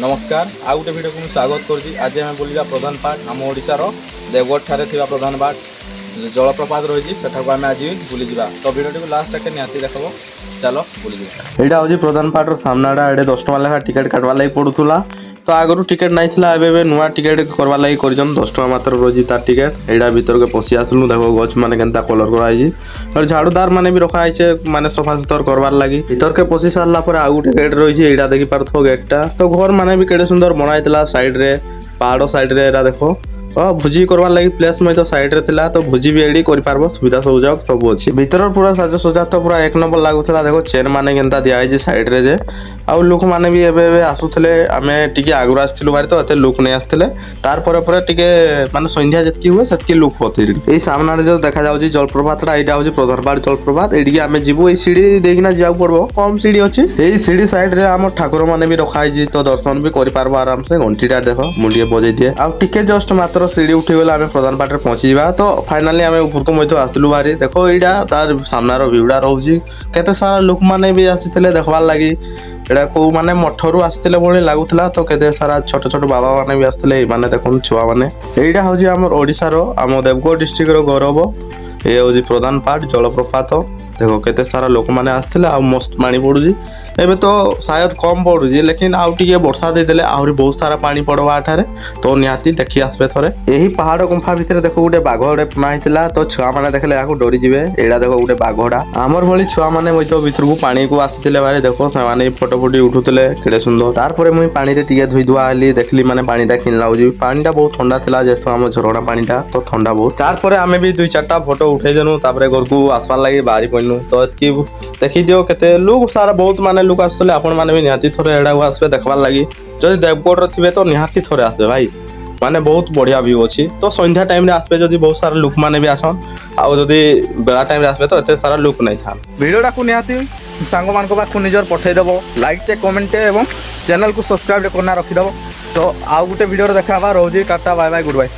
नमस्कार आ गोटे भिडियो को स्वागत करुँच। आज आम बुलवा प्रधान पार्ट आम ओडार देवगढ़ ठारे थिबा प्रधान पार्ट जलप्रपात रही से आम आज बुलीजा। तो भिडियो को लास्ट तक निहाती देखो। चलो बुलीजा। यहाँ हूँ प्रधान पार्टर सामनाटा ये 10 टଙ୍କା लेखा टिकेट काटवा लगी पड़ूला। तो आगु टिकेट नहीं था एवं नुआ टिकेट करवा लगी कर 10 टଙ୍କା मात्र रही तार टिकेट। यहाँ भर के पशि आसलु देखो गच मैंने केन्ता कलर कराई और झाड़ूदार मैंने भी रखाई माने सफा सुतर करवार लगी। भर के पशि सारा पर आउ गोटे गेट रही है। यहाँ देखी पार्थ गेटा। तो घर मैंने भी केड़े सुंदर बनाई साइड रे पहाड़ साइड रे देखो भोजी करवार लगी प्लेस मैं तो साइड रे थिला। तो भोजी भी एडी कर पारबो सुविधा सुजोग सब अच्छी। भीतर पूरा साजसज्जा तो पूरा एक नंबर लागुला। देखो चेयर माने केनता दिया है साइड रे जे आउ लोक माने भी एबे आसुथले। आमे टिके आगुर आसथिलु बारी तो एते लोक नै आसथिले। तार परे परे टिके माने संध्या जतकी हुए सेतकी लोक होते। एई सामना रे जो देखा जाउची जलप्रपातरा एटा होची प्रधानपाड़ जलप्रपात। एडिके आमे जिवो एई सीढ़ी देखिना जाउ पड़बो कम सीढ़ी अछि। एई सीढ़ी साइड रे आम ठाकुर माने भी रखाई जी तो दर्शन भी करि पारबो आराम से। घंटीटा देखो मुंडिए बजै दिए आउ टिके जस्ट मात्र सीढ़ी उठी गला आम प्रधान पार्ट पहुंची जा। तो फाइनाली आम ऊपर को मध्य आसलु बारी। देखो यहाँ तार सामनार व्यूटा रोचे केते सारा लोक माने भी आसीथिले देखबार लगी। एटा को माने मठरू आसथिले भली लागुथला। तो केते सारा छोट छोट बाबा माने भी आसथिले। माने देखो छुआ माने एटा होजी हमर ओडिसा रो आम देवगढ़ डिस्ट्रिक्ट रो गौरव। ये हूँ प्रधान पार्ट जलप्रपात। देखो केते सारा लोक मैंने आसते आ मस्त पानी पड़ूजी। एबे तो शायद कम पड़ूजी लेकिन आउ टिके वर्षा देदेले आहरी बहुत सारा पानी पड़वा एठारे। तो निहाती देखी आसबे थरे। यही पहाड़ गुंफा भितर देखो गोटे बाघ गोटे पुना होता। तो छुआ मैंने देखले या डरी जिवे। एटा देखो गोटे बाघटा आमर भली छुआ मैंने भर को पानी को आसीथिले बारे। देखो से फोटो फोटी उठुले केड़े सुंदर। तारपरे मुई पानी रे टिके धुई धुआ हली देखली माने पानीटा किन लाउजी। पानीटा बहुत ठंडा थिला जेतो आम झरଣା पानीटा तो ठंडा बहुत। तारपरे आमे भी 2-4टा फोटो उठे देनु। तापरे घर को आसबार लगी बाहरी पड़नु। तो एतकी देखी दियो केते लोग सारा बहुत माने लोग आसले। आपण माने भी निहाती थोड़े एडा आसबे देखबार लगी। जदि देवगढ़ थिबे तो निहाती थोड़े आसबे भाई। माने बहुत बढ़िया व्यू अच्छी। तो संध्या टाइम रे आसबे जदि बहुत सारा लोक माने भी आसन आ जदि बेला टाइम रे आसबे तो एते सारा लोक नै थान। वीडियोटा को निहाती सांग मान को पाखु निजर पठै देबो लाइक टे कमेंट टे एवं चैनल को सब्सक्राइब करना रखि देबो। तो आउ गुटे वीडियो रे देखाबा रहउजी। Tata bye bye good bye.